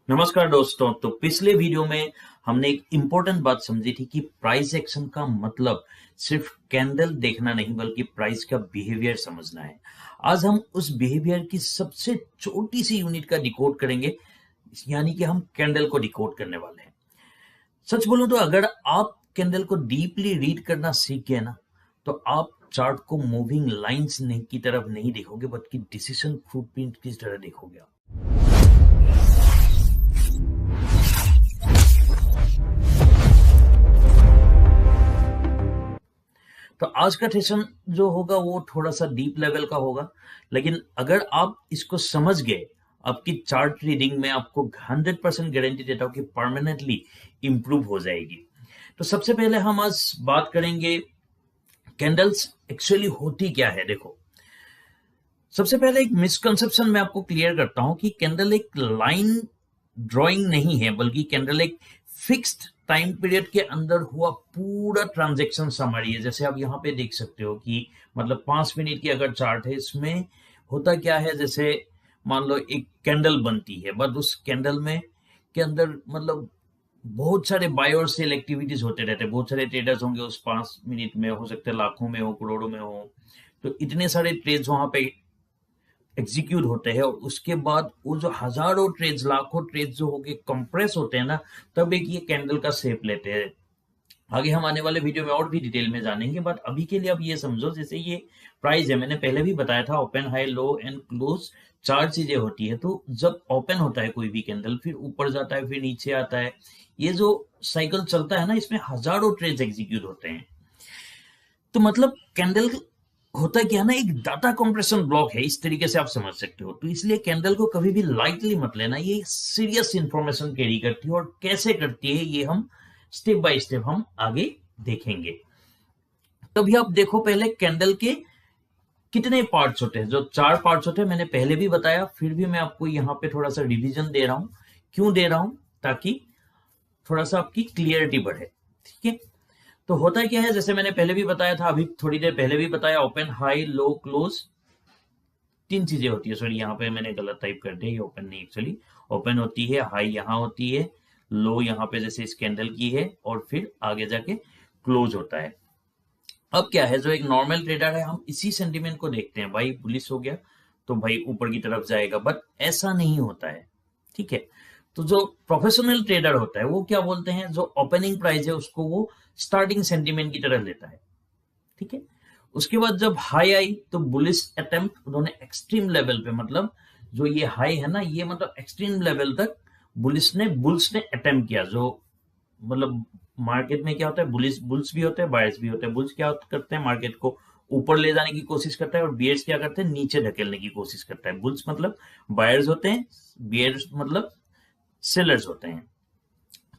नमस्कार दोस्तों। तो पिछले वीडियो में हमने एक इंपॉर्टेंट बात समझी थी कि प्राइस एक्शन का मतलब सिर्फ कैंडल देखना नहीं बल्कि प्राइस का बिहेवियर समझना है। आज हम उस बिहेवियर की सबसे छोटी सी यूनिट का डिकोड करेंगे, यानी कि हम कैंडल को डिकोड करने वाले हैं। सच बोलूं तो अगर आप कैंडल को डीपली रीड करना सीख गए ना, तो आप चार्ट को मूविंग लाइंस की तरफ नहीं देखोगे बल्कि डिसीजन फुटप्रिंट की तरह देखोगे आप। तो आज का सेशन जो होगा वो थोड़ा सा डीप लेवल का होगा, लेकिन अगर आप इसको समझ गए, आपकी चार्ट रीडिंग में आपको 100% गारंटी देता हूं कि परमानेंटली इंप्रूव हो जाएगी। तो सबसे पहले हम आज बात करेंगे कैंडल्स एक्चुअली होती क्या है। देखो, सबसे पहले एक मिसकंसेप्शन मैं आपको क्लियर करता हूं कि कैंडल एक लाइन ड्राइंग नहीं है, बल्कि कैंडल एक फिक्स्ड टाइम पीरियड के अंदर हुआ पूरा ट्रांजैक्शन समरी है। जैसे आप यहाँ पे देख सकते हो कि मतलब 5 मिनट की अगर चार्ट है, इसमें होता क्या है, जैसे मान लो एक कैंडल बनती है, बट उस कैंडल में के अंदर मतलब बहुत सारे बाय और सेल एक्टिविटीज होते रहते हैं। बहुत सारे ट्रेडर्स होंगे उस 5 मिनट में, हो सकते हैं लाखों में हो, करोड़ों में हो। तो इतने सारे ट्रेड्स वहां पे एग्जीक्यूट होते हैं, और उसके बाद वो जो हजारों ट्रेड्स, लाखों ट्रेड्स जो होके कंप्रेस होते हैं ना, तब एक ये कैंडल का शेप लेते हैं। आगे हम आने वाले वीडियो में और भी डिटेल में जानेंगे, बट अभी के लिए आप ये समझो, जैसे ये प्राइस है, मैंने पहले भी बताया था, open, high, low and close, चार चीजें होती है। तो जब ओपन होता है कोई भी कैंडल, फिर ऊपर जाता है, फिर नीचे आता है, ये जो साइकिल चलता है ना, इसमें हजारों ट्रेड्स एग्जीक्यूट होते हैं। तो मतलब कैंडल होता क्या है ना, एक डाटा कंप्रेशन ब्लॉक है, इस तरीके से आप समझ सकते हो। तो इसलिए कैंडल को कभी भी लाइटली मत लेना, ये सीरियस इंफॉर्मेशन कैरी करती है, और कैसे करती है ये हम स्टेप बाय स्टेप हम आगे देखेंगे। तभी आप देखो, पहले कैंडल के कितने पार्ट्स होते हैं। जो 4 पार्ट्स होते हैं मैंने पहले भी बताया, फिर भी मैं आपको यहाँ पे थोड़ा सा रिविजन दे रहा हूं। क्यों दे रहा हूं? ताकि थोड़ा सा आपकी क्लियरिटी बढ़े। ठीक है, तो होता क्या है, जैसे मैंने पहले भी बताया था, अभी थोड़ी देर पहले भी बताया, ओपन, हाई, लो, क्लोज, 3 चीजें होती है। सॉरी, यहाँ पे मैंने गलत टाइप कर दिया, ये ओपन नहीं, एक्चुअली ओपन होती है, हाई यहाँ होती है, लो यहाँ पे जैसे इस कैंडल की है, और फिर आगे जाके क्लोज होता है। अब क्या है, जो एक नॉर्मल ट्रेडर है, हम इसी सेंटीमेंट को देखते हैं, भाई बुलिश हो गया तो भाई ऊपर की तरफ जाएगा, बट ऐसा नहीं होता है। ठीक है, तो जो प्रोफेशनल ट्रेडर होता है वो क्या बोलते हैं, जो ओपनिंग प्राइस है उसको वो स्टार्टिंग सेंटीमेंट की तरह लेता है। ठीक है, उसके बाद जब हाई आई तो बुलिश अटेम्प्ट उन्होंने एक्सट्रीम लेवल पे, मतलब जो ये हाई है ना, ये मतलब एक्सट्रीम लेवल तक बुल्स ने अटेम्प्ट किया। जो मतलब मार्केट में क्या होता है, बुल्स भी होते हैं, बायर्स भी होते हैं। बुल्स क्या करते हैं, मार्केट को ऊपर ले जाने की कोशिश करता है, और बियर्स क्या करते हैं, नीचे धकेलने की कोशिश करता है। बुल्स मतलब बायर्स होते हैं, बियर्स मतलब सेलर्स होते हैं।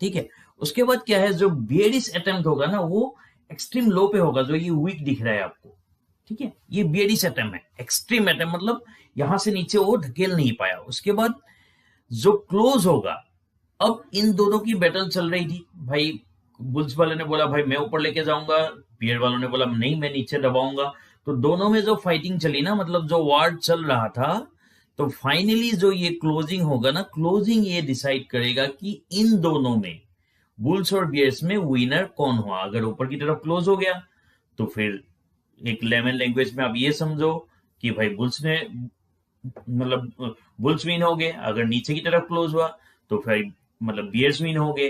ठीक है, उसके बाद क्या है, जो बियरिश अटेम्प्ट होगा ना, वो एक्सट्रीम लो पे होगा, जो ये वीक दिख रहा है आपको। ठीक है, ये बियरिश अटेम्प्ट है, एक्सट्रीम अटेम्प्ट मतलब यहां से नीचे वो धकेल नहीं पाया। उसके बाद जो क्लोज होगा, अब इन दोनों की बैटल चल रही थी भाई। बुल्स वाले ने बोला भाई मैं ऊपर लेके जाऊंगा, बियर वालों ने बोला नहीं मैं नीचे दबाऊंगा। तो दोनों में जो फाइटिंग चली ना, मतलब जो वार चल रहा था, तो फाइनली जो ये क्लोजिंग होगा ना, क्लोजिंग ये डिसाइड करेगा कि इन दोनों में, बुल्स और बियर्स में, विनर कौन हुआ। अगर ऊपर की तरफ क्लोज हो गया तो फिर एक लेमन लैंग्वेज में आप ये समझो कि भाई बुल्स ने, मतलब बुल्स विन हो गए। अगर नीचे की तरफ क्लोज हुआ तो फिर मतलब बियर्स विन हो गए।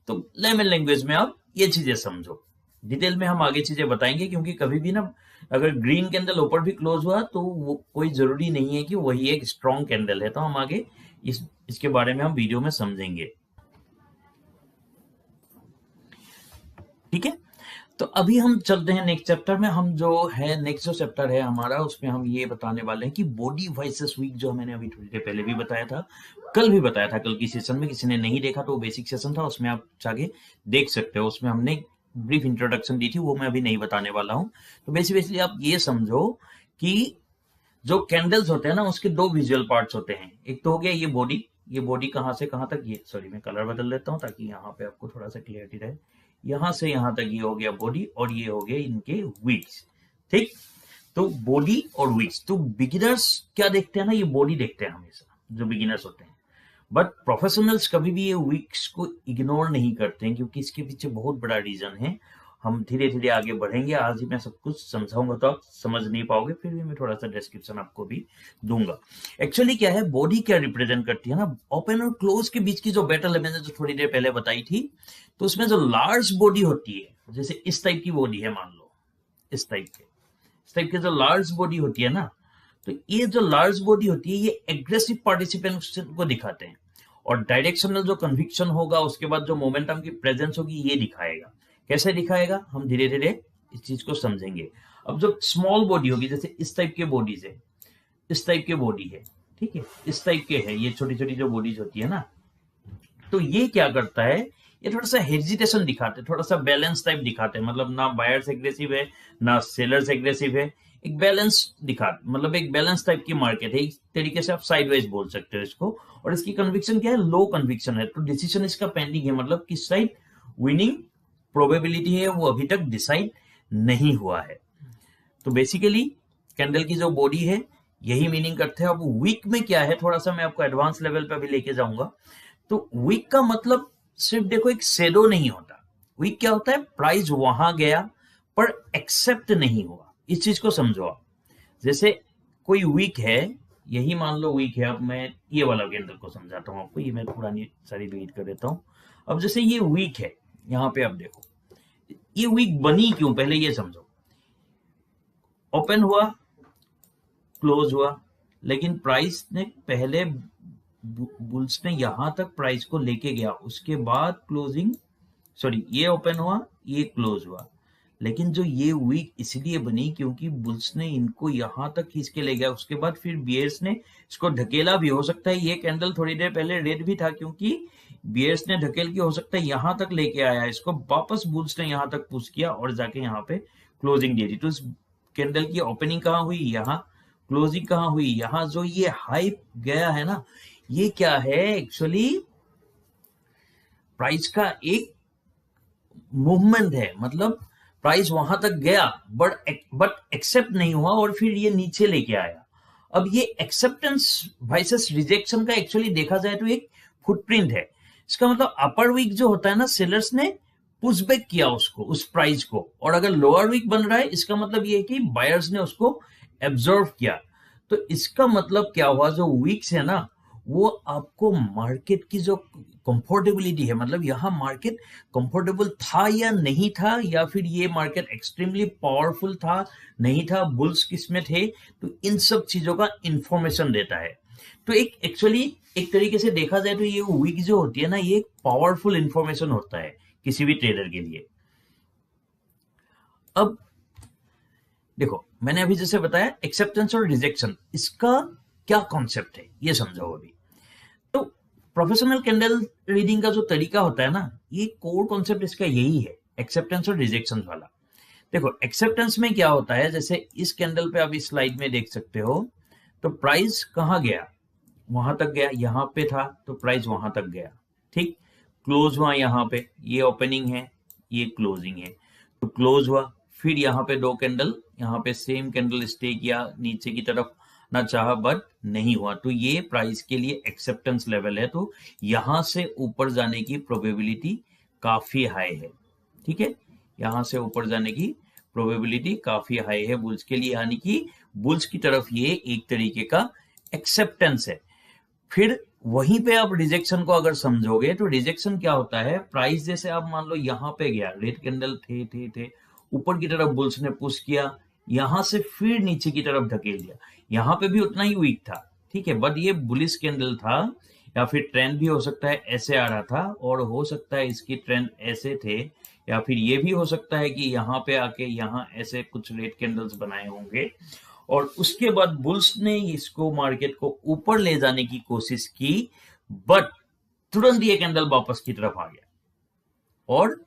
तो लेमन लैंग्वेज में आप ये चीजें समझो। डिटेल में हम आगे चीजें बताएंगे, क्योंकि कभी भी ना, अगर ग्रीन कैंडल ऊपर भी क्लोज हुआ तो वो कोई जरूरी नहीं है कि वही एक स्ट्रॉन्ग कैंडल है। तो हम आगे इसके बारे में हम वीडियो में समझेंगे। ठीक है, तो अभी हम चलते हैं नेक्स्ट चैप्टर में। हम जो है नेक्स्ट जो चैप्टर है हमारा, उसमें हम ये बताने वाले हैं कि बॉडी वर्सेस वीक, जो मैंने अभी थोड़ी देर पहले भी बताया था, कल भी बताया था। कल की सेशन में किसी ने नहीं देखा तो वो बेसिक सेशन था, उसमें आप जाके देख सकते हो। उसमें हमने ब्रीफ इंट्रोडक्शन दी थी, वो मैं अभी नहीं बताने वाला हूँ। तो बेसिकली आप ये समझो कि जो कैंडल्स होते हैं ना, उसके 2 विजुअल पार्ट्स होते हैं। एक तो हो गया ये बॉडी, ये बॉडी कहाँ से कहाँ तक, ये सॉरी मैं कलर बदल देता हूँ ताकि यहाँ पे आपको थोड़ा सा क्लियरिटी रहे। यहां से यहां तक ये हो गया बॉडी, और ये हो गया इनके वीक्स। ठीक, तो बॉडी और वीक्स। तो बिगिनर्स क्या देखते हैं ना, ये बॉडी देखते हैं हमेशा, जो बिगिनर्स होते हैं। बट प्रोफेशनल्स कभी भी ये वीक्स को इग्नोर नहीं करते हैं, क्योंकि इसके पीछे बहुत बड़ा रीजन है। हम धीरे धीरे आगे बढ़ेंगे, आज ही मैं सब कुछ समझाऊंगा तो आप समझ नहीं पाओगे, फिर भी मैं थोड़ा सा डिस्क्रिप्शन आपको भी दूंगा। एक्चुअली क्या है, बॉडी क्या रिप्रेजेंट करती है ना, ओपन और क्लोज के बीच की जो बैटल है, मैंने जो थोड़ी देर पहले बताई थी, तो उसमें जो लार्ज बॉडी होती है, जैसे इस टाइप की बॉडी है, मान लो इस टाइप के जो लार्ज बॉडी होती है ना, तो ये जो लार्ज बॉडी होती है ये एग्रेसिव पार्टिसिपेशन को दिखाते हैं, और डायरेक्शनल जो कन्विक्शन होगा, उसके बाद जो मोमेंटम की प्रेजेंस होगी, ये दिखाएगा। कैसे दिखाएगा, हम धीरे धीरे इस चीज को समझेंगे। अब जो स्मॉल बॉडी होगी, जैसे इस टाइप के बॉडी से, इस टाइप के बॉडी है, ठीक है, इस टाइप के है, ये छोटी छोटी जो बॉडीज होती है ना, तो ये क्या करता है, ये थोड़ा सा हेजिटेशन दिखाते हैं, थोड़ा सा बैलेंस टाइप दिखाते हैं, मतलब ना बायर्स एग्रेसिव है ना सेलर्स एग्रेसिव है, एक बैलेंस मतलब एक बैलेंस टाइप की मार्केट है, एक तरीके से आप साइडवाइज बोल सकते हो इसको। और इसकी कन्विक्शन क्या है, लो कन्विक्शन है, तो डिसीजन इसका पेंडिंग है, मतलब किस साइड विनिंग प्रोबेबिलिटी है वो अभी तक डिसाइड नहीं हुआ है। तो बेसिकली कैंडल की जो बॉडी है यही मीनिंग करते हैं। अब वीक में क्या है, थोड़ा सा मैं आपको एडवांस लेवल पे भी लेके जाऊंगा। तो वीक का मतलब सिर्फ देखो एक शेडो नहीं होता, वीक क्या होता है, प्राइस वहां गया पर एक्सेप्ट नहीं हुआ, इस चीज को समझो आप। जैसे कोई वीक है, यही मान लो वीक है, अब मैं ये वाला कैंडल को समझाता हूँ आपको, ये मैं पुरानी सारी डिलीट कर देता हूँ। अब जैसे ये वीक है, यहाँ पे आप देखो ये वीक बनी क्यों, पहले ये समझो। ओपन हुआ, क्लोज हुआ, लेकिन प्राइस ने पहले, बुल्स ने यहां तक प्राइस को लेके गया, उसके बाद क्लोजिंग, सॉरी ये ओपन हुआ, ये क्लोज हुआ, लेकिन जो ये वीक इसलिए बनी क्योंकि बुल्स ने इनको यहां तक खींच के ले गया, उसके बाद फिर बियर्स ने इसको ढकेला भी। हो सकता है ये कैंडल थोड़ी देर पहले रेड भी था, क्योंकि बियर्स ने ढकेल के हो सकता है यहां तक लेके आया इसको, वापस बुल्स ने यहां तक पुश किया और जाके यहाँ पे क्लोजिंग दे दी। तो इस कैंडल की ओपनिंग कहाँ हुई, यहाँ, क्लोजिंग कहाँ हुई, यहाँ। जो ये हाइप गया है ना, ये क्या है, एक्चुअली प्राइस का एक मूवमेंट है, मतलब प्राइस वहां तक गया बट एक्सेप्ट नहीं हुआ और फिर ये नीचे लेके आया। अब ये एक्सेप्टेंस वर्सेस रिजेक्शन का एक्चुअली देखा जाए तो एक फुटप्रिंट है। इसका मतलब अपर वीक जो होता है ना, सेलर्स ने पुशबैक किया उसको, उस प्राइस को, और अगर लोअर वीक बन रहा है इसका मतलब ये है कि बायर्स ने उसको एब्जॉर्व किया। तो इसका मतलब क्या हुआ, जो वीक्स है ना वो आपको मार्केट की जो कंफर्टेबिलिटी है, मतलब यहां मार्केट कंफर्टेबल था या नहीं था, या फिर ये मार्केट एक्सट्रीमली पावरफुल था नहीं था, बुल्स किसमें थे, तो इन सब चीजों का इंफॉर्मेशन देता है। तो एक एक्चुअली एक तरीके से देखा जाए तो ये वीक जो होती है ना, ये एक पावरफुल इंफॉर्मेशन होता है किसी भी ट्रेडर के लिए। अब देखो मैंने अभी जैसे बताया एक्सेप्टेंस और रिजेक्शन, इसका क्या कॉन्सेप्ट है ये समझो अभी। तो प्रोफेशनल कैंडल रीडिंग का जो तरीका होता है ना, ये कोर कॉन्सेप्ट इसका यही है, एक्सेप्टेंस और रिजेक्शन वाला। देखो एक्सेप्टेंस में क्या होता है, जैसे इस कैंडल पे आप इस स्लाइड में देख सकते हो, तो प्राइस कहाँ गया, वहां तक गया, यहाँ पे था तो प्राइस वहां तक गया, ठीक, क्लोज हुआ यहाँ पे, ये ओपनिंग है ये क्लोजिंग है, तो क्लोज हुआ, फिर यहाँ पे दो कैंडल, यहाँ पे सेम कैंडल स्टे किया नीचे की तरफ, ना चाहा बट नहीं हुआ, तो ये प्राइस के लिए एक्सेप्टेंस लेवल है। तो यहां से ऊपर जाने की प्रोबेबिलिटी काफी हाई है, ठीक है, यहां से ऊपर जाने की प्रोबेबिलिटी काफी हाई है बुल्स के लिए, यानी कि बुल्स की तरफ ये एक तरीके का एक्सेप्टेंस है। फिर वहीं पे आप रिजेक्शन को अगर समझोगे तो रिजेक्शन क्या होता है, प्राइस जैसे आप मान लो यहाँ पे गया, रेड कैंडल थे ऊपर की तरफ बुल्स ने पुश किया, यहां से फिर नीचे की तरफ धकेल दिया, यहाँ पे भी उतना ही वीक था, ठीक है, बट ये बुलिश कैंडल था, या फिर ट्रेंड भी हो सकता है ऐसे आ रहा था, और हो सकता है इसकी ट्रेंड ऐसे थे, या फिर ये भी हो सकता है कि यहाँ पे आके यहाँ ऐसे कुछ रेड कैंडल्स बनाए होंगे, और उसके बाद बुल्स ने इसको मार्केट को ऊपर ले जाने की कोशिश की, बट तुरंत ये कैंडल वापस की तरफ आ गया, और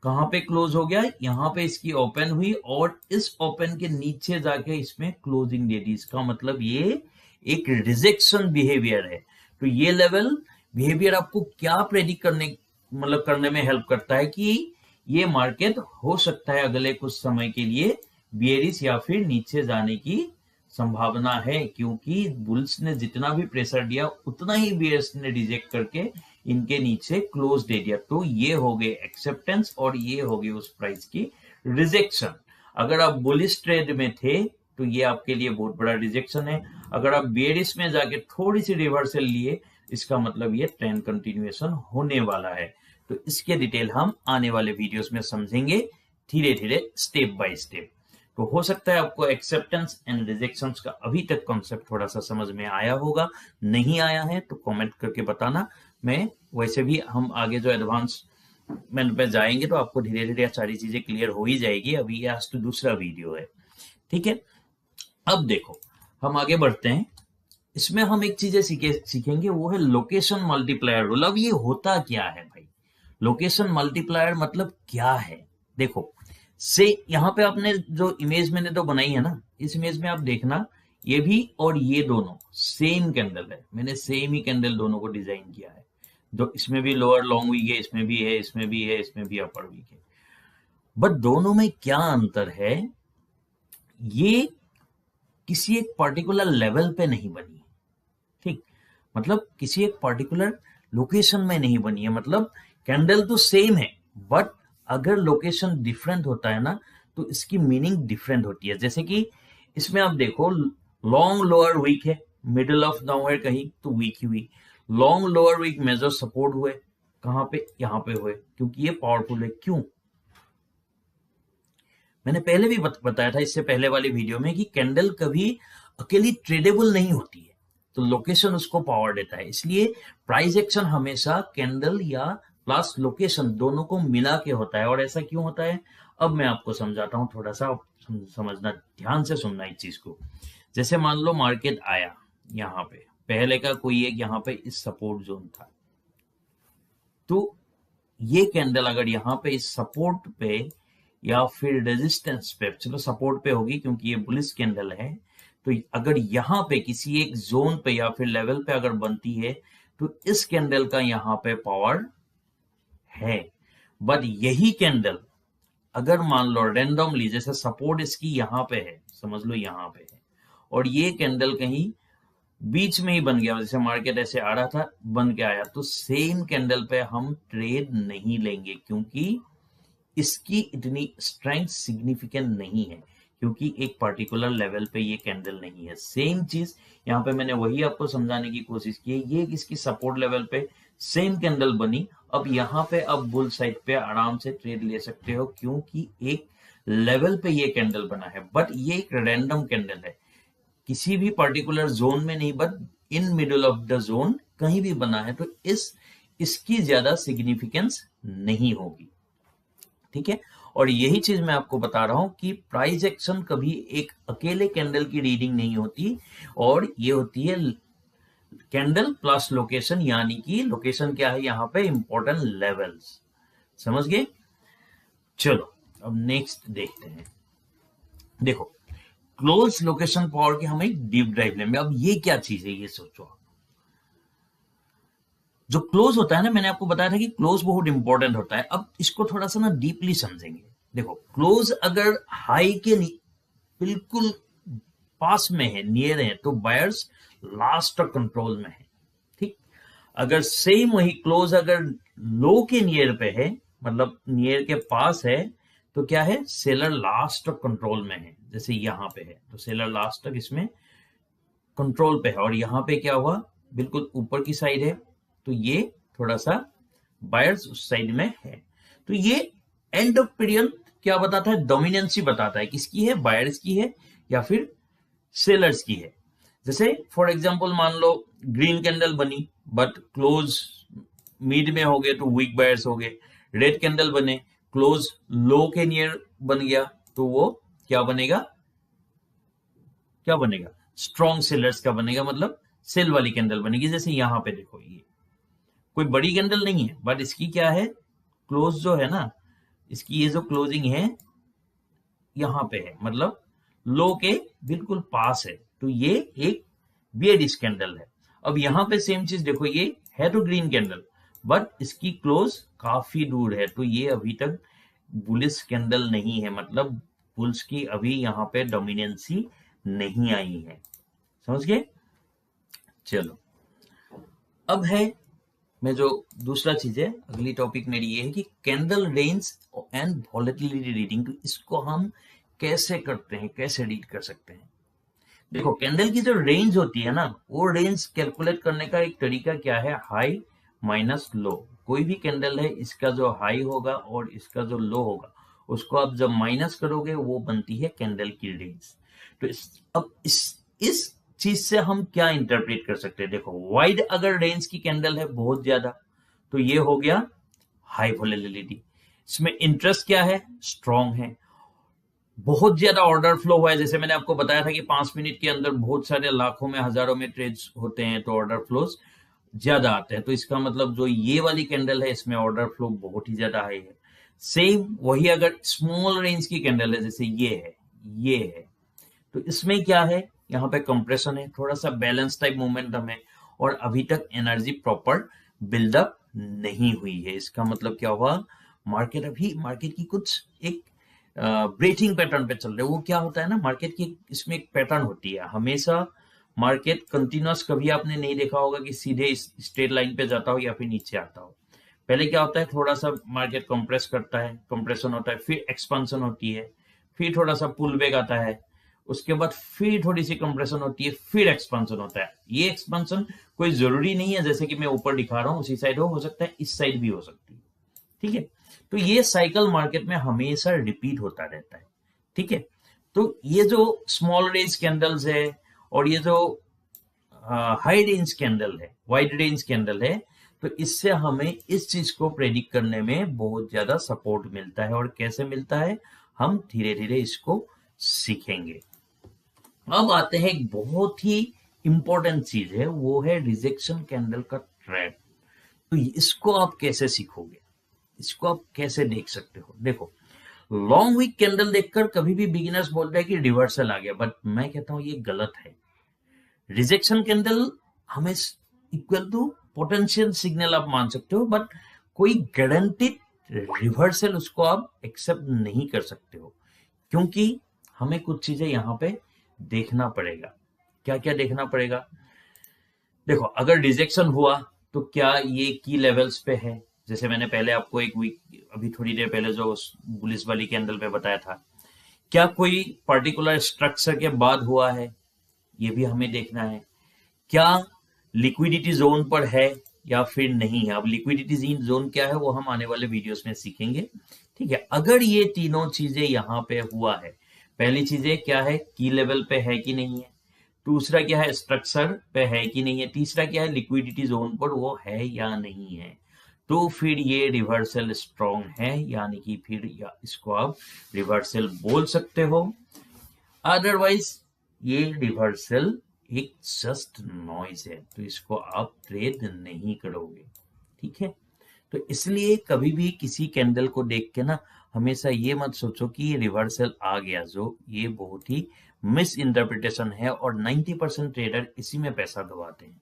कहां पे क्लोज हो गया, यहाँ पे इसकी ओपन हुई, और इस ओपन के नीचे जाके इसमें क्लोजिंग दे दी। इसका मतलब ये एक रिजेक्शन बिहेवियर है। तो ये लेवल बिहेवियर आपको क्या प्रेडिक्ट करने में हेल्प करता है कि ये मार्केट हो सकता है अगले कुछ समय के लिए बियरिश या फिर नीचे जाने की संभावना है, क्योंकि बुल्स ने जितना भी प्रेशर दिया उतना ही बेयर्स ने रिजेक्ट करके इनके नीचे क्लोज दे दिया। तो ये हो गए एक्सेप्टेंस और ये हो गई उस प्राइस की रिजेक्शन। अगर आप बुलिश ट्रेड में थे तो ये आपके लिए बहुत बड़ा रिजेक्शन है। अगर आप बेयरिश में जाके थोड़ी सी रिवर्सल लिए, इसका मतलब ये ट्रेंड कंटिन्यूएशन होने वाला है। तो इसके डिटेल हम आने वाले वीडियोस में समझेंगे, धीरे धीरे, स्टेप बाय स्टेप। तो हो सकता है आपको एक्सेप्टेंस एंड रिजेक्शंस का अभी तक कॉन्सेप्ट थोड़ा सा समझ में आया होगा, नहीं आया है तो कमेंट करके बताना। मैं वैसे भी हम आगे जो एडवांस पे जाएंगे तो आपको धीरे धीरे सारी चीजें क्लियर हो ही जाएगी। अभी ये आज तो दूसरा वीडियो है, ठीक है। अब देखो हम आगे बढ़ते हैं। इसमें हम एक चीजें सीखेंगे, वो है लोकेशन मल्टीप्लायर रूल। अब ये होता क्या है भाई, लोकेशन मल्टीप्लायर मतलब क्या है? देखो से यहाँ पे आपने जो इमेज मैंने तो बनाई है ना, इस इमेज में आप देखना ये भी और ये दोनों सेम कैंडल है। मैंने सेम ही कैंडल दोनों को डिजाइन किया है। जो इसमें भी लोअर लॉन्ग वीक है, इसमें भी है, इसमें भी है, इसमें भी अपर वीक है। बट दोनों में क्या अंतर है, ये किसी एक पर्टिकुलर लेवल पे नहीं बनी है, ठीक। मतलब किसी एक पर्टिकुलर लोकेशन में नहीं बनी है। मतलब कैंडल तो सेम है, बट अगर लोकेशन डिफरेंट होता है ना तो इसकी मीनिंग डिफरेंट होती है। जैसे कि इसमें आप देखो लॉन्ग लोअर वीक है, मिडिल ऑफ नाउवेयर कहीं तो वीक ही हुई। Long lower wick major support हुए कहां पे, यहां पे हुए, क्योंकि ये पावरफुल है। क्यों? मैंने पहले भी बताया था इससे पहले वाली वीडियो में कि कैंडल कभी अकेली ट्रेडेबल नहीं होती है, तो लोकेशन उसको पावर देता है। इसलिए प्राइस एक्शन हमेशा कैंडल या प्लस लोकेशन दोनों को मिला के होता है। और ऐसा क्यों होता है अब मैं आपको समझाता हूं, थोड़ा सा समझना, ध्यान से सुनना इस चीज को। जैसे मान लो मार्केट आया यहाँ पे, पहले का कोई एक यहाँ पे इस सपोर्ट जोन था, तो ये कैंडल अगर यहाँ पे इस सपोर्ट पे या फिर रेजिस्टेंस पे, चलो सपोर्ट पे होगी क्योंकि ये बुलिश कैंडल है, तो अगर यहाँ पे किसी एक जोन पे या फिर लेवल पे अगर बनती है तो इस कैंडल का यहाँ पे पावर है। बट यही कैंडल अगर मान लो रैंडमली, जैसे सपोर्ट इसकी यहाँ पे है, समझ लो यहाँ पे है, और ये कैंडल कहीं बीच में ही बन गया, जैसे मार्केट ऐसे आ रहा था बन के आया, तो सेम कैंडल पे हम ट्रेड नहीं लेंगे, क्योंकि इसकी इतनी स्ट्रेंथ सिग्निफिकेंट नहीं है, क्योंकि एक पर्टिकुलर लेवल पे ये कैंडल नहीं है। सेम चीज यहाँ पे मैंने वही आपको समझाने की कोशिश की है। ये इसकी सपोर्ट लेवल पे सेम कैंडल बनी, अब यहाँ पे अब बुल साइड पे आराम से ट्रेड ले सकते हो, क्योंकि एक लेवल पे ये कैंडल बना है। बट ये एक रैंडम कैंडल है, किसी भी पर्टिकुलर जोन में नहीं, but in middle of the zone कहीं भी बना है, तो इसकी ज्यादा सिग्निफिकेंस नहीं होगी, ठीक है। और यही चीज मैं आपको बता रहा हूं कि प्राइस एक्शन कभी एक अकेले कैंडल की रीडिंग नहीं होती, और ये होती है कैंडल प्लस लोकेशन, यानी कि लोकेशन क्या है यहाँ पे, इंपॉर्टेंट लेवल्स। समझ गए? चलो अब नेक्स्ट देखते हैं। देखो क्लोज लोकेशन पावर के हम एक डीप ड्राइव लेंगे। अब ये क्या चीज है ये सोचो। जो क्लोज होता है ना, मैंने आपको बताया था कि क्लोज बहुत इंपॉर्टेंट होता है। अब इसको थोड़ा सा ना डीपली समझेंगे। देखो क्लोज अगर हाई के बिल्कुल पास में है, नियर है, तो बायर्स लास्ट और कंट्रोल में है, ठीक। अगर सेम वही क्लोज अगर लो के नियर पे है, मतलब नियर के पास है, तो क्या है, सेलर लास्ट और कंट्रोल में है। जैसे यहां पे है तो सेलर लास्ट तक इसमें कंट्रोल पे है, और यहां पे क्या हुआ, बिल्कुल ऊपर की साइड है, तो ये थोड़ा सा बायर्स उस साइड में है। तो ये एंड ऑफ पीरियड क्या बताता है, डोमिनेंसी बताता है, किसकी है, बायर्स की है या फिर सेलर्स की है। जैसे फॉर एग्जांपल मान लो ग्रीन कैंडल बनी बट क्लोज मिड में हो गए तो वीक बायर्स हो गए। रेड कैंडल बने, क्लोज लो के नियर बन गया, तो वो क्या बनेगा, क्या बनेगा, स्ट्रॉन्ग सेलर्स का बनेगा, मतलब सेल वाली कैंडल बनेगी। जैसे यहां पे देखो, ये कोई बड़ी कैंडल नहीं है, बट इसकी क्या है, क्लोज जो है ना, इसकी ये जो क्लोजिंग है यहां पे है, मतलब लो के बिल्कुल पास है, तो ये एक बियरिश कैंडल है। अब यहां पे सेम चीज देखो, ये है तो ग्रीन कैंडल, बट इसकी क्लोज काफी दूर है, तो ये अभी तक बुलिश कैंडल नहीं है, मतलब बुल्स की अभी यहाँ पे डोमिनेंसी नहीं आई है। समझ गए? चलो, अब है मैं जो दूसरा चीज है, अगली टॉपिक मेरी ये है कि candle range and volatility reading. तो इसको हम कैसे करते हैं, कैसे रीड कर सकते हैं? देखो, कैंडल की जो रेंज होती है ना, वो रेंज कैलकुलेट करने का एक तरीका क्या है, हाई माइनस लो। कोई भी कैंडल है, इसका जो हाई होगा और इसका जो लो होगा, उसको आप जब माइनस करोगे वो बनती है कैंडल की रेंज। तो अब इस चीज से हम क्या इंटरप्रेट कर सकते हैं? देखो, वाइड अगर रेंज की कैंडल है बहुत ज्यादा, तो ये हो गया हाई वोलेटिलिटी। इसमें इंटरेस्ट क्या है, स्ट्रॉन्ग है। बहुत ज्यादा ऑर्डर फ्लो हुआ है, जैसे मैंने आपको बताया था कि 5 मिनट के अंदर बहुत सारे लाखों में हजारों में ट्रेड्स होते हैं, तो ऑर्डर फ्लोज ज्यादा आते हैं। तो इसका मतलब जो ये वाली कैंडल है, इसमें ऑर्डर फ्लो बहुत ही ज्यादा हाई है। सेम वही अगर स्मॉल रेंज की कैंडल है, जैसे ये है, तो इसमें क्या है, यहाँ पे कंप्रेशन है, थोड़ा सा बैलेंस टाइप मोमेंटम है, और अभी तक एनर्जी प्रॉपर बिल्डअप नहीं हुई है। इसका मतलब क्या हुआ, मार्केट की कुछ एक ब्रेथिंग पैटर्न पे चल रहे। वो क्या होता है ना, मार्केट की इसमें एक पैटर्न होती है हमेशा। मार्केट कंटिन्यूअस कभी आपने नहीं देखा होगा कि सीधे स्ट्रेट लाइन पे जाता हो या फिर नीचे आता हो। पहले क्या होता है, थोड़ा सा मार्केट कंप्रेस करता है, कंप्रेशन होता है, फिर एक्सपांशन होती है, फिर थोड़ा सा पुल बैक आता है, उसके बाद फिर थोड़ी सी कंप्रेशन होती है, फिर एक्सपांशन होता है। ये एक्सपांशन कोई जरूरी नहीं है जैसे कि मैं ऊपर दिखा रहा हूं उसी साइड हो सकता है इस साइड भी हो सकती है। ठीक है, तो ये साइकिल मार्केट में हमेशा रिपीट होता रहता है। ठीक है, तो ये जो स्मॉल रेंज कैंडल्स है और ये जो हाई रेंज कैंडल है, वाइड रेंज कैंडल है, तो इससे हमें इस चीज को प्रेडिक्ट करने में बहुत ज्यादा सपोर्ट मिलता है। और कैसे मिलता है, हम धीरे धीरे इसको सीखेंगे। अब आते हैं एक बहुत ही इंपॉर्टेंट चीज है, वो है रिजेक्शन कैंडल का ट्रैप। तो इसको आप कैसे सीखोगे, इसको आप कैसे देख सकते हो? देखो, लॉन्ग वीक कैंडल देखकर कभी भी बिगिनर्स बोलते हैं कि रिवर्सल आ गया, बट मैं कहता हूं ये गलत है। रिजेक्शन कैंडल हमें इक्वल टू पोटेंशियल सिग्नल आप मान सकते हो, बट कोई गारंटीड रिवर्सल उसको आप एक्सेप्ट नहीं कर सकते हो, क्योंकि हमें कुछ चीजें यहां पे देखना पड़ेगा। क्या क्या देखना पड़ेगा? देखो, अगर रिजेक्शन हुआ तो क्या ये की लेवल्स पे है, जैसे मैंने पहले आपको एक वीक अभी थोड़ी देर पहले जो बुलिस वाली कैंडल पे बताया था। क्या कोई पर्टिकुलर स्ट्रक्चर के बाद हुआ है, ये भी हमें देखना है। क्या लिक्विडिटी जोन पर है या फिर नहीं है? अब लिक्विडिटी जोन क्या है वो हम आने वाले वीडियोस में सीखेंगे। ठीक है, अगर ये तीनों चीजें यहाँ पे हुआ है, पहली चीजें क्या है, की लेवल पे है कि नहीं है, दूसरा क्या है, स्ट्रक्चर पे है कि नहीं है, तीसरा क्या है, लिक्विडिटी जोन पर वो है या नहीं है, तो फिर ये रिवर्सल स्ट्रॉन्ग है, यानी कि फिर इसको आप रिवर्सल बोल सकते हो। अदरवाइज ये रिवर्सल एक जस्ट नॉइज है, तो इसको आप ट्रेड नहीं करोगे। ठीक है, तो इसलिए कभी भी किसी कैंडल को देख के ना हमेशा ये मत सोचो कि ये रिवर्सल आ गया, जो ये बहुत ही मिस इंटरप्रिटेशन है और 90% ट्रेडर इसी में पैसा गवाते हैं।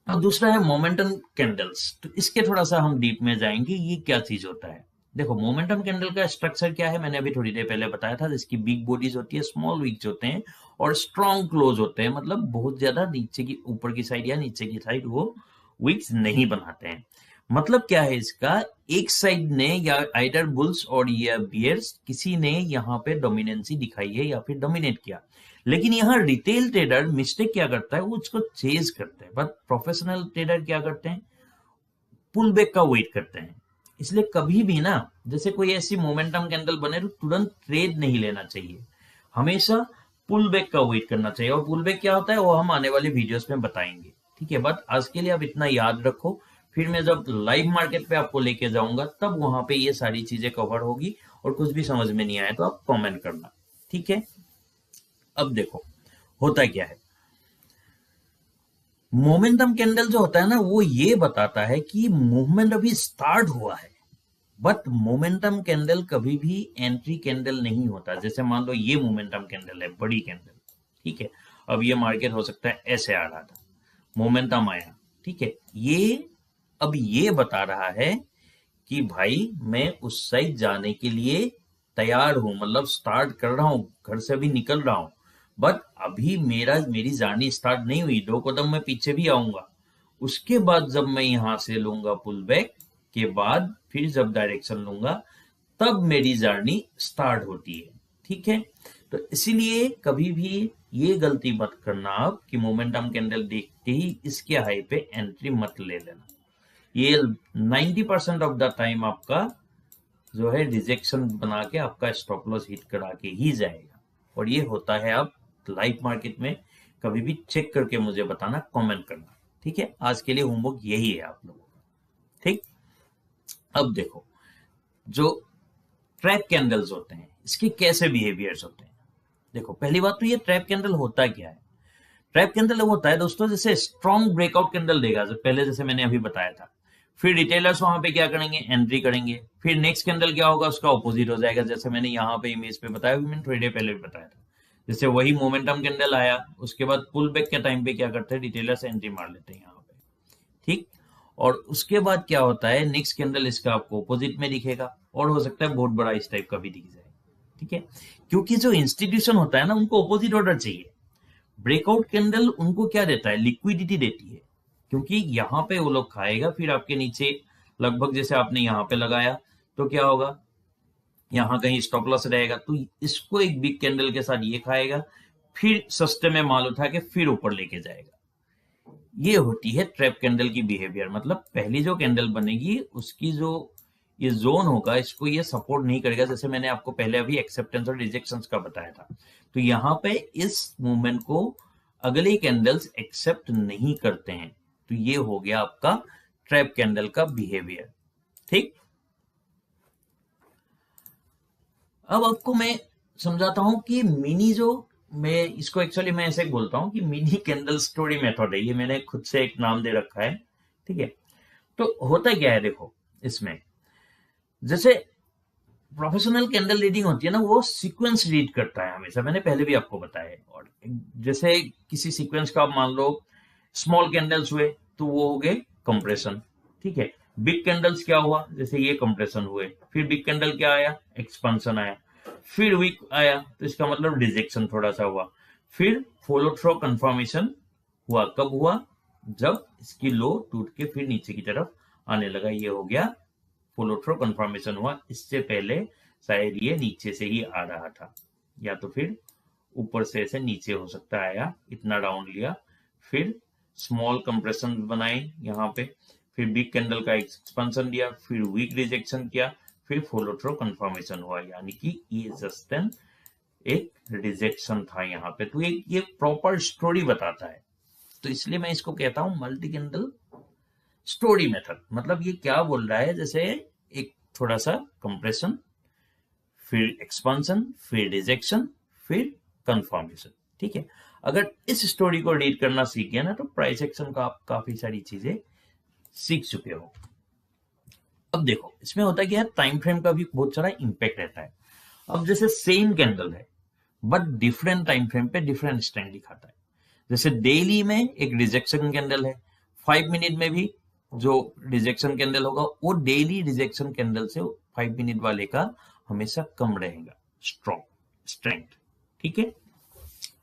अब दूसरा है मोमेंटम कैंडल्स। तो इसके थोड़ा सा हम डीप में जाएंगे, ये क्या चीज होता है। देखो, मोमेंटम कैंडल का स्ट्रक्चर क्या है, मैंने अभी थोड़ी देर पहले बताया था, जिसकी बिग बॉडीज होती है, स्मॉल विक्स होते हैं और स्ट्रॉन्ग क्लोज होते हैं, मतलब बहुत ज्यादा नीचे की ऊपर की साइड या नीचे की साइड वो विक्स नहीं बनाते हैं। मतलब क्या है इसका, एक साइड ने या आइडर बुल्स और या बियर्स किसी ने यहाँ पे डोमिनेंसी दिखाई है या फिर डोमिनेट किया, लेकिन यहाँ रिटेल ट्रेडर मिस्टेक क्या करता है, वो उसको चेज करते हैं, बट प्रोफेशनल ट्रेडर क्या करते हैं, पुल बैक का वेट करते हैं। इसलिए कभी भी ना, जैसे कोई ऐसी मोमेंटम कैंडल बने तो तुरंत ट्रेड नहीं लेना चाहिए, हमेशा पुल बैक का वेट करना चाहिए। और पुल बैक क्या होता है वो हम आने वाले वीडियोस में बताएंगे। ठीक है, बट आज के लिए आप इतना याद रखो, फिर मैं जब लाइव मार्केट पे आपको लेके जाऊंगा तब वहां पे ये सारी चीजें कवर होगी, और कुछ भी समझ में नहीं आए तो आप कमेंट करना। ठीक है, अब देखो होता क्या है, मोमेंटम कैंडल जो होता है ना, वो ये बताता है कि मूवमेंट अभी स्टार्ट हुआ है, बट मोमेंटम कैंडल कभी भी एंट्री कैंडल नहीं होता। जैसे मान लो ये मोमेंटम कैंडल है, बड़ी कैंडल, ठीक है, अब ये मार्केट हो सकता है ऐसे आ रहा था, मोमेंटम आया, ठीक है, ये अब ये बता रहा है कि भाई मैं उस साइड जाने के लिए तैयार हूं, मतलब स्टार्ट कर रहा हूं, घर से अभी निकल रहा हूं, बट अभी मेरी जर्नी स्टार्ट नहीं हुई, 2 कदम मैं पीछे भी आऊंगा। उसके बाद जब मैं यहां से लूंगा पुल बैक के बाद, फिर जब डायरेक्शन लूंगा, तब मेरी जर्नी स्टार्ट होती है। ठीक है, तो इसीलिए कभी भी ये गलती मत करना आप कि मोमेंटम कैंडल देखते ही इसके हाई पे एंट्री मत ले लेना। ये 90% ऑफ द टाइम आपका जो है रिजेक्शन बना के आपका स्टॉप लॉस हिट करा के ही जाएगा, और ये होता है। आप लाइव मार्केट में कभी भी चेक करके मुझे बताना, कमेंट करना। ठीक है, आज के लिए होमवर्क यही है आप लोगों का। ठीक, अब देखो जो ट्रैप कैंडल्स होते हैं इसके कैसे बिहेवियर्स होते हैं। देखो, पहली बात तो ये ट्रैप कैंडल होता क्या है। ट्रैप कैंडल होता है दोस्तों, जैसे स्ट्रॉन्ग ब्रेकआउट कैंडल देगा पहले, जैसे मैंने अभी बताया था, फिर रिटेलर्स वहां पे क्या करेंगे, एंट्री करेंगे, फिर नेक्स्ट कैंडल क्या होगा, उसका ऑपोजिट हो जाएगा, जैसे मैंने यहाँ पे इमेज पे बताया, मैंने थोड़ी देर पहले भी बताया था। जैसे वही मोमेंटम कैंडल आया, उसके बाद पुल बैक के टाइम पे क्या करते हैं, रिटेलर्स एंट्री मार लेते हैं यहाँ पे। ठीक, और उसके बाद क्या होता है, नेक्स्ट कैंडल इसका आपको ऑपोजिट में दिखेगा, और हो सकता है बहुत बड़ा इस टाइप का भी दिख जाए। ठीक है, क्योंकि जो इंस्टीट्यूशन होता है ना, उनको ऑपोजिट ऑर्डर चाहिए। ब्रेकआउट कैंडल उनको क्या देता है, लिक्विडिटी देती है, क्योंकि यहाँ पे वो लोग खाएगा, फिर आपके नीचे लगभग जैसे आपने यहाँ पे लगाया तो क्या होगा, यहाँ कहीं स्टॉप लॉस रहेगा, तो इसको एक बिग कैंडल के साथ ये खाएगा, फिर सस्ते में माल उठा के फिर ऊपर लेके जाएगा। ये होती है ट्रैप कैंडल की बिहेवियर। मतलब पहली जो कैंडल बनेगी उसकी जो ये जोन होगा, इसको ये सपोर्ट नहीं करेगा, जैसे मैंने आपको पहले अभी एक्सेप्टेंस और रिजेक्शंस का बताया था। तो यहाँ पे इस मूवमेंट को अगले कैंडल्स एक्सेप्ट नहीं करते हैं, तो ये हो गया आपका ट्रैप कैंडल का बिहेवियर। ठीक, अब आपको मैं समझाता हूं कि मिनी जो मैं इसको एक्चुअली मैं ऐसे बोलता हूं कि मिनी कैंडल स्टोरी मेथड है, ये मैंने खुद से एक नाम दे रखा है। ठीक है, तो होता क्या है, देखो इसमें जैसे प्रोफेशनल कैंडल रीडिंग होती है ना, वो सीक्वेंस रीड करता है हमेशा, मैंने पहले भी आपको बताया है। और जैसे किसी सीक्वेंस का आप मान लो स्मॉल कैंडल्स हुए तो वो हो गए कंप्रेशन। ठीक है, बिग कैंडल्स क्या हुआ, जैसे ये कंप्रेशन हुए, फिर बिग कैंडल क्या आया, एक्सपेंशन आया, फिर वीक आया तो इसका मतलब रिजेक्शन थोड़ा सा हुआ, फिर फॉलो थ्रो कंफर्मेशन हुआ। कब हुआ, जब इसकी लो टूट के फिर नीचे की तरफ आने लगा, ये हो गया फॉलो थ्रो कंफर्मेशन हुआ। इससे पहले शायद ये नीचे से ही आ रहा था, या तो फिर ऊपर से ऐसे नीचे हो सकता आया, इतना राउंड लिया, फिर स्मॉल कंप्रेशन बनाए यहाँ पे, फिर बिग कैंडल का एक्सपेंशन दिया, फिर वीक रिजेक्शन किया, फिर फॉलो थ्रो कंफर्मेशन हुआ, यानी कि ये जस्ट एन एक रिजेक्शन था यहाँ पे। तो ये प्रॉपर स्टोरी बताता है, तो इसलिए मैं इसको कहता हूं मल्टी कैंडल स्टोरी मेथड। मतलब ये क्या बोल रहा है, जैसे एक थोड़ा सा कंप्रेशन, फिर एक्सपेंशन, फिर रिजेक्शन, फिर कंफर्मेशन। ठीक है, अगर इस स्टोरी को रीड करना सीख गया ना, तो प्राइस एक्शन का आप काफी सारी चीजें सीख चुके हो। अब देखो इसमें होता क्या है, टाइम फ्रेम का भी बहुत सारा इंपैक्ट रहता है। अब जैसे सेम कैंडल है बट डिफरेंट टाइम फ्रेम पे डिफरेंट स्ट्रेंथ दिखाता है। जैसे डेली में एक रिजेक्शन कैंडल है, 5 मिनट में भी जो रिजेक्शन कैंडल होगा वो डेली रिजेक्शन कैंडल से 5 मिनट वाले का हमेशा कम रहेगा स्ट्रॉन्ग स्ट्रेंथ। ठीक है,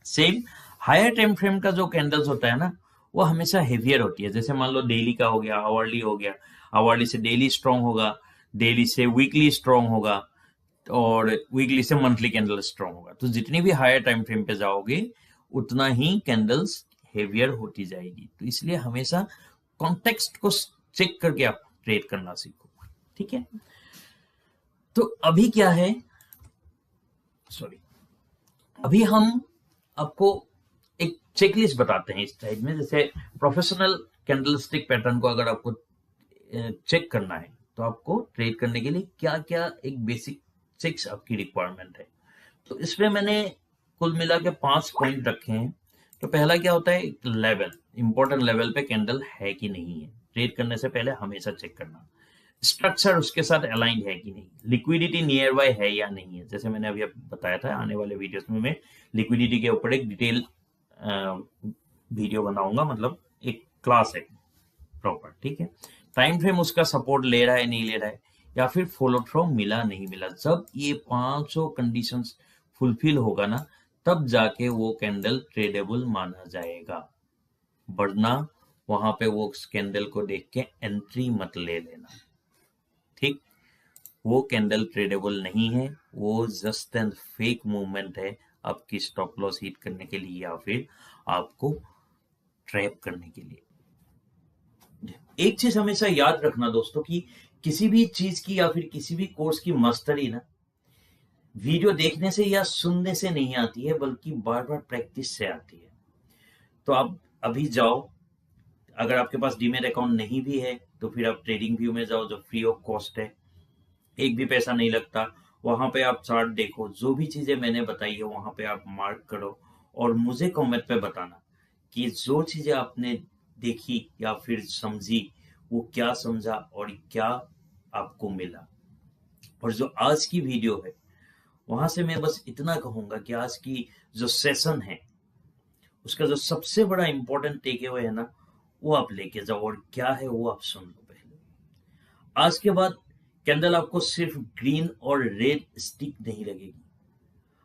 सेम हायर टाइम फ्रेम का जो कैंडल्स होता है ना, वो हमेशा हेवियर होती है। जैसे मान लो डेली का हो गया, आवरली हो गया, आवरली से डेली स्ट्रॉन्ग होगा, डेली से वीकली स्ट्रॉन्ग होगा, और वीकली से मंथली कैंडल स्ट्रॉन्ग होगा। तो जितनी भी हायर टाइम फ्रेम पे जाओगे उतना ही कैंडल्स हेवियर होती जाएगी। तो इसलिए हमेशा कॉन्टेक्स्ट को चेक करके आप ट्रेड करना सीखो। ठीक है, तो अभी क्या है, सॉरी, अभी हम आपको एक चेकलिस्ट बताते हैं इस टाइप में। जैसे प्रोफेशनल कैंडलस्टिक पैटर्न को अगर आपको चेक करना है तो आपको ट्रेड करने के लिए क्या क्या एक बेसिक चेक्स आपकी रिक्वायरमेंट है। तो इसमें मैंने कुल मिला के 5 पॉइंट रखे हैं। तो पहला क्या होता है, लेवल, इंपॉर्टेंट लेवल पे कैंडल है कि नहीं है, ट्रेड करने से पहले हमेशा चेक करना। स्ट्रक्चर उसके साथ अलाइंड है कि नहीं, लिक्विडिटी नियर बाय है या नहीं है। जैसे मैंने अभी बताया था, आने वाले वीडियोस में मैं लिक्विडिटी के ऊपर एक डिटेल वीडियो बनाऊंगा, मतलब एक क्लास है प्रॉपर। ठीक है, टाइम फ्रेम उसका सपोर्ट ले रहा है नहीं ले रहा है, या फिर फॉलो थ्रू मिला नहीं मिला। जब ये 500 कंडीशंस फुलफिल होगा ना, तब जाके वो कैंडल ट्रेडेबल माना जाएगा, वरना वहां पे वो कैंडल को देख के एंट्री मत ले लेना, ठीक। वो कैंडल ट्रेडेबल नहीं है, वो जस्ट एंड फेक मूवमेंट है आपकी स्टॉप लॉस हिट करने के लिए या फिर आपको ट्रैप करने के लिए। एक चीज हमेशा याद रखना दोस्तों कि किसी भी चीज की या फिर किसी भी कोर्स की मास्टरी ना वीडियो देखने से या सुनने से नहीं आती है, बल्कि बार बार प्रैक्टिस से आती है। तो आप अभी जाओ, अगर आपके पास डीमेट अकाउंट नहीं भी है तो फिर आप ट्रेडिंग व्यू में जाओ जो फ्री ऑफ कॉस्ट है, एक भी पैसा नहीं लगता। वहां पे आप चार्ट देखो, जो भी चीजें मैंने बताई है वहां पे आप मार्क करो और मुझे कमेंट पे बताना कि जो चीजें आपने देखी या फिर समझी वो क्या समझा और क्या आपको मिला। और जो आज की वीडियो है वहां से मैं बस इतना कहूंगा कि आज की जो सेशन है उसका जो सबसे बड़ा इंपॉर्टेंट टेक अवे है ना, वो आप लेके जाओ, और क्या है वो आप सुन लो पहले। आज के बाद कैंडल आपको सिर्फ ग्रीन और रेड स्टिक नहीं लगेगी,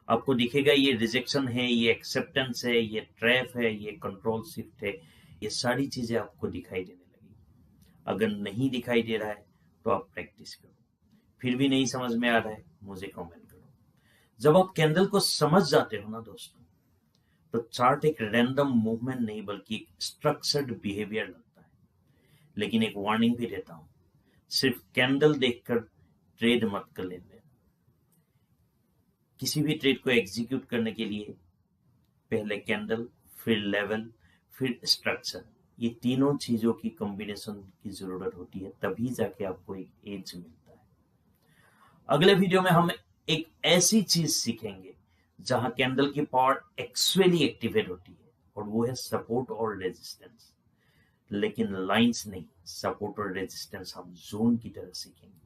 आपको दिखेगा ये रिजेक्शन है, ये एक्सेप्टेंस है, ये ट्रैप है, ये कंट्रोल शिफ्ट है, ये सारी चीजें आपको दिखाई देने लगेगी। अगर नहीं दिखाई दे रहा है तो आप प्रैक्टिस करो, फिर भी नहीं समझ में आ रहा है मुझे कमेंट करो। जब आप कैंडल को समझ जाते हो ना दोस्तों, तो चार्ट एक रैंडम मूवमेंट नहीं बल्कि एक स्ट्रक्चर्ड बिहेवियर लगता है। लेकिन एक वार्निंग भी देता हूं, सिर्फ कैंडल देखकर ट्रेड मत कर लेना। किसी भी ट्रेड को एग्जीक्यूट करने के लिए पहले कैंडल, फिर लेवल, फिर स्ट्रक्चर, ये तीनों चीजों की कॉम्बिनेशन की जरूरत होती है, तभी जाके आपको एक एज मिलता है। अगले वीडियो में हम एक ऐसी चीज सीखेंगे जहां कैंडल की पावर एक्चुअली एक्टिवेट होती है, और वो है सपोर्ट और रेजिस्टेंस। लेकिन लाइंस नहीं, सपोर्ट और रेजिस्टेंस हम जोन की तरह सीखेंगे,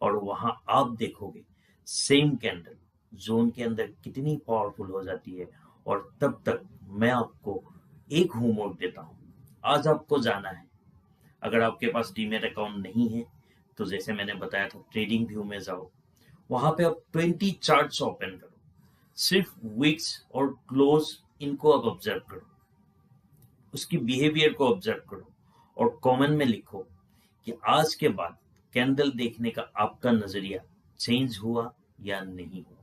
और वहां आप देखोगे सेम कैंडल जोन के अंदर कितनी पावरफुल हो जाती है। और तब तक मैं आपको एक होमवर्क देता हूं, आज आपको जाना है, अगर आपके पास डीमेट अकाउंट नहीं है तो जैसे मैंने बताया था ट्रेडिंग व्यू में जाओ, वहां पे आप 20 चार्ट्स ओपन करो, सिर्फ विक्स और क्लोज इनको आप ऑब्जर्व करो, उसकी बिहेवियर को ऑब्जर्व करो और कमेंट में लिखो कि आज के बाद कैंडल देखने का आपका नजरिया चेंज हुआ या नहीं हुआ।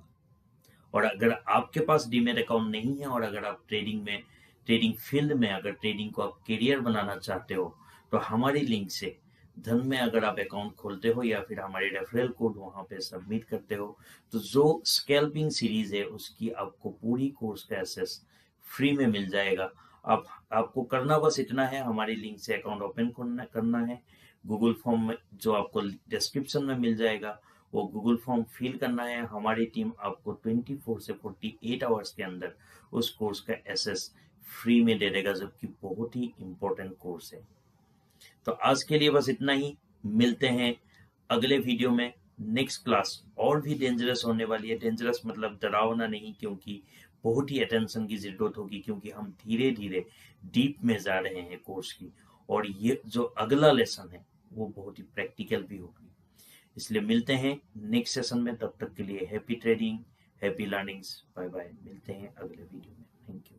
और अगर आपके पास डीमेट अकाउंट नहीं है और अगर आप ट्रेडिंग फील्ड में अगर ट्रेडिंग को आप करियर बनाना चाहते हो, तो हमारी लिंक से धन में अगर आप अकाउंट खोलते हो या फिर हमारे रेफरल कोड वहां पे सबमिट करते हो, तो जो स्कैल्पिंग सीरीज है उसकी आपको पूरी कोर्स का एक्सेस फ्री में मिल जाएगा। आपको करना बस इतना है, हमारी लिंक से अकाउंट ओपन करना है, गूगल फॉर्म में जो आपको डिस्क्रिप्शन में मिल जाएगा वो गूगल फॉर्म फिल करना है। हमारी टीम आपको 24 से 48 आवर्स के अंदर उस कोर्स का एक्सेस फ्री में दे देगा, जबकि बहुत ही इंपॉर्टेंट कोर्स है। तो आज के लिए बस इतना ही, मिलते हैं अगले वीडियो में। नेक्स्ट क्लास और भी डेंजरस होने वाली है, डेंजरस मतलब डरावना नहीं, क्योंकि बहुत ही अटेंशन की जरूरत होगी, क्योंकि हम धीरे धीरे डीप में जा रहे हैं कोर्स की, और ये जो अगला लेसन है वो बहुत ही प्रैक्टिकल भी होगी। इसलिए मिलते हैं नेक्स्ट सेशन में, तब तक के लिए happy trading, happy learnings, bye bye. मिलते हैं अगले वीडियो में, थैंक यू।